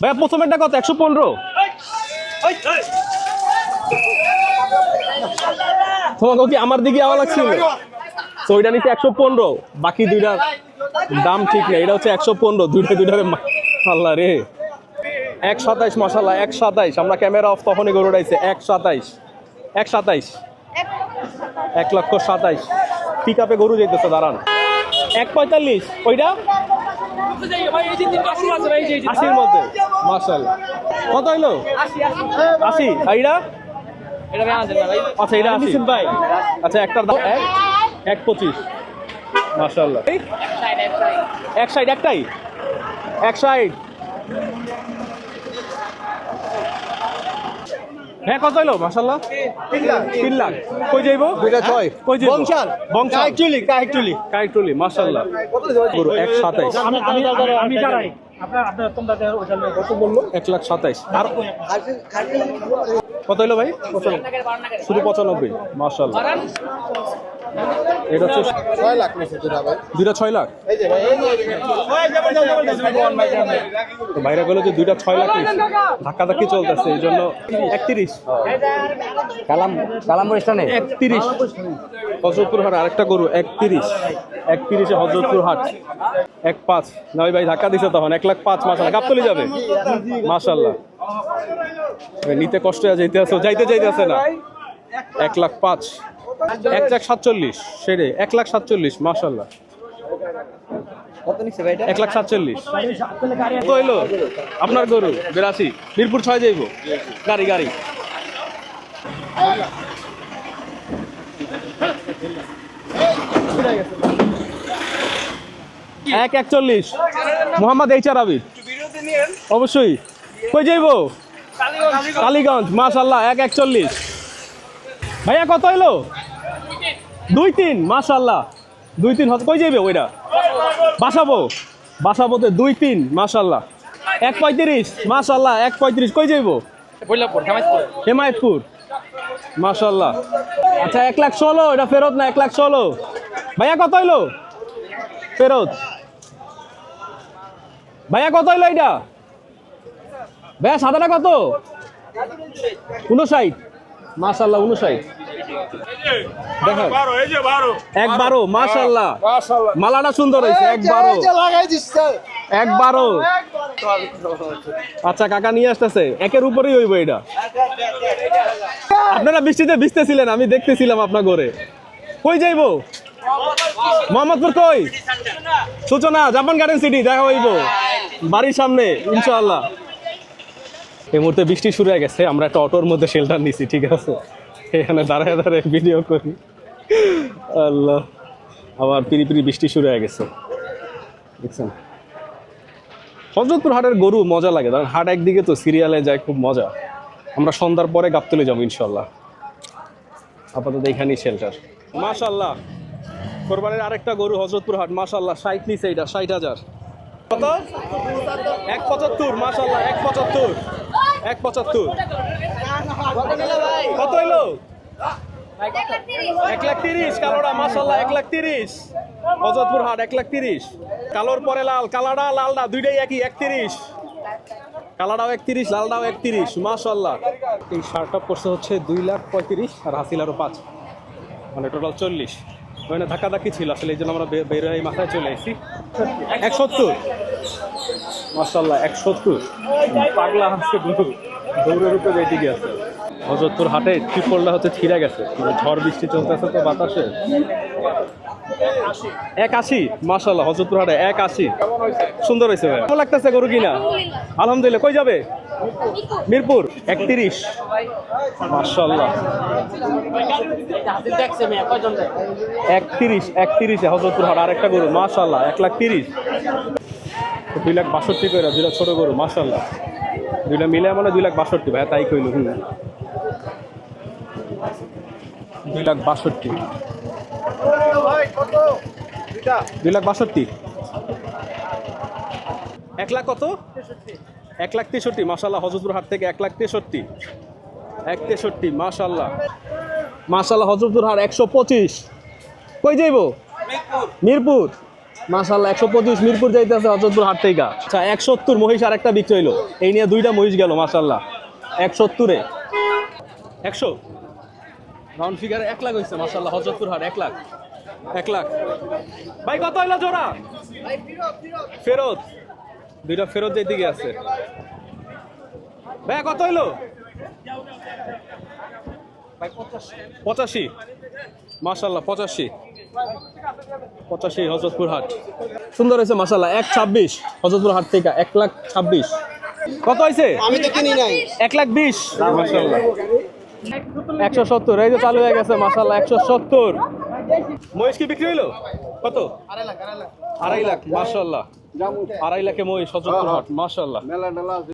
ভাইয়া প্রথমেরটা কত? 115। তোমাকে কি আমার দিকে আওয়া লাগছিল? তো ওইটা নিচ্ছে 115, বাকি দুইটার দাম ঠিক নেই। এটা হচ্ছে 115, দুইটার আল্লাহ রে। 127 মাশাআল্লাহ, 127। আমরা ক্যামেরা অফ তখনই গরু উঠাইছে। 127, 127, 1,27,000। পিক আপে গরু যেতেছে, দাঁড়ান। 145 ওইটা 80-র মধ্যে মাশাআল্লাহ। কত হইলো? 80। এইটা আচ্ছা, এটা 80 ভাই। আচ্ছা, একটার দাম 125 মাশাআল্লাহ। 160 একটাই 160। হ্যাঁ, কত হইলো মাশাআল্লাহ? 3 লাখ। কই যাইবো? 2.6 কই যাইবো? বংশাল কাইকটুলি মাশাআল্লাহ। গরু 127। আমি দাঁড়াই আপনার তোমরা কত বললো? 1,27,000। আর কত হইলো ভাই? শুধু 95 মাশাআল্লাহ। এটা হচ্ছে 6 লাখ নিচে দুটা ভাই। দুইটা 6 লাখ। এই যে ভাই তো বাইরে গেলো যে দুইটা 6 লাখ নিচ্ছে। ধাক্কাধাক্কি চলতেছে, এই জন্য 31। কালামপুর স্থানে 31 হযরতপুর হাট। আরেকটা গরু 31 হযরতপুর হাট। 1.5 না ভাই, ধাক্কা দিছে তখন। 1,05,000 মাশাআল্লাহ। গাবতলি যাবে মাশাআল্লাহ। নিতে কষ্ট যাইতে আছে না। 1,05,000, 1,47,000 সেরে 1,47,000 মাশাআল্লাহ। কত নিচ্ছে ভাই এটা? 1,47,000 কত হইলো আপনার গরু? 82 মিরপুর 6 যাইব গাড়ি 1,41 মোহাম্মদ এইচআর আবিদ। অবশ্যই। কই যাইব? কালীগঞ্জ মাশাআল্লাহ। 1,41 ভাইয়া। কত হইলো? 2-3 মাশাআল্লাহ। 2-3 কই যাইবে ওইটা? বাসাবোতে 2-3 মাশাআল্লাহ। 1,35 মাশাআল্লাহ। 1,35 কই যাইব? হেমায়তপুর মাশাআল্লাহ। আচ্ছা, 1,16,000 এটা ফেরত না? 1,16,000 ভাইয়া। কত হইলো ফেরত? ভাইয়া কত হইলো এটা? ভাইয়া সাদাটা কত? 59 মাশাআল্লাহ। 59 দেখো 1,12 মাশাআল্লাহ। মালাটা সুন্দর হয়েছে। 1,12 আচ্ছা, কাকা নিয়ে আসতেছে। একের উপরেই হইব এটা। আপনারা বৃষ্টিতে ভিজতেছিলেন, আমি দেখতেছিলাম আপনার ঘরে। কই যাইবো? মোহাম্মদপুর। কই? সূচনা জাপান গার্ডেন সিটি দেখা হইব বাড়ির সামনে ইনশাআল্লাহ। এই মুহূর্তে বৃষ্টি শুরু হয়ে গেছে। আমরা একটা অটোর মধ্যে শেল্টার নিছি, ঠিক আছে? এখানে দাঁড়ায় ভিডিও করি। আল্লাহ, আবার পিরি বৃষ্টি শুরু হয়ে গেছে, দেখছেন? হযরতপুর হাটের গরু মজা লাগে, কারণ হাট একদিকে তো সিরিয়ালে যায়, খুব মজা। আমরা সন্ধ্যার পরে গাবতলী যাবো ইনশাল্লাহ। আপাতত এখানেই শেল্টার। মাশাআল্লাহ, কোরবানির আরেকটা গরু হযরতপুর হাট মাশাআল্লাহ। 60 নিচে, এটা 60,000। কত? 1,75 মাশাআল্লাহ। 1,75 কত হইলো? 1,30,000 কালোটা মাশাআল্লাহ। 1,30,000 হযরতপুর হাট। 1,30,000 কালোর পরে লাল, কালাডা লালডা দুইটাই একই। 31 কালাডাও 31, লালডাও 31 মাশাআল্লাহ। এই শার্টটা পড়ছে হচ্ছে 2,35,000 আর হাসিল আরো 5, মানে টোটাল 40। ওখানে ধাক্কাধাক্কি ছিল আসলে, এই জন্য আমরা বের হয়ে মাথায় চলে আসছি। 170 মাশাআল্লাহ। 170 পাগলা হাসছে দৌড়ের উপরে বেঁচে গিয়েছে। হযরতপুর হাটে ট্রিপলটা হচ্ছে ছিঁড়ে গেছে, ঝড় বৃষ্টি চলতেছে তো বাতাসে। 180 মাশাআল্লাহ। হযরতপুর হাটে 180 সুন্দর হয়েছে ভাই। কেমন লাগতেছে গরু কিনা? আলহামদুলিল্লাহ। কই যাবে? মিরপুর। 31 মাশাআল্লাহ। 31 হযরতপুর হাট আরেকটা গরু মাশাআল্লাহ। 1,30,000 2,62,000 করে দুইটা ছোট গরু মাশাআল্লাহ। দুইটা মিলে মানে 2,62,000 ভাই, তাই কইল। 2,62,000 2,62,000 1 লাখ কত? 1,63,000 মাশাআল্লাহ। হযরতপুর হাট থেকে 1,63,000 1,63 মাশাআল্লাহ মাশাআল্লাহ। হযরতপুর হাট 125 কই যাইব? মিরপুর মাশাআল্লাহ 125 মিরপুর যাইতেছে হযরতপুর হাট থেকে। আচ্ছা 170 মহিষ আর একটা বিক্রি হইলো, এই নিয়ে দুইটা মহিষ গেল মাশাআল্লাহ। 170 এ 100 রাউন্ড ফিগার 1 লাখ হইছে মাশাআল্লাহ হযরতপুর হাট 1 লাখ 1 লাখ। ভাই কত হইলো জোড়া? ফেরত দুইটা ফেরত যেই দিকে আছে। ভাই কত হইলো? 85 মাশাআল্লাহ 85 হযরতপুর হাট। সুন্দর হয়েছে মাশাআল্লাহ 126 হযরতপুর হাট থেকে 1,26,000। কত হয়েছে? আমি তো কিনি নাই। 1,20,000 মাশাআল্লাহ। 170 এই যে চালু হয়ে গেছে মাশাআল্লাহ 170। মহিষ কি বিক্রি হইলো? কত? 2.5 লাখ মাশাআল্লাহ। 2.5 লাখে মহিষ হযরতপুর হাট মাশাআল্লাহ।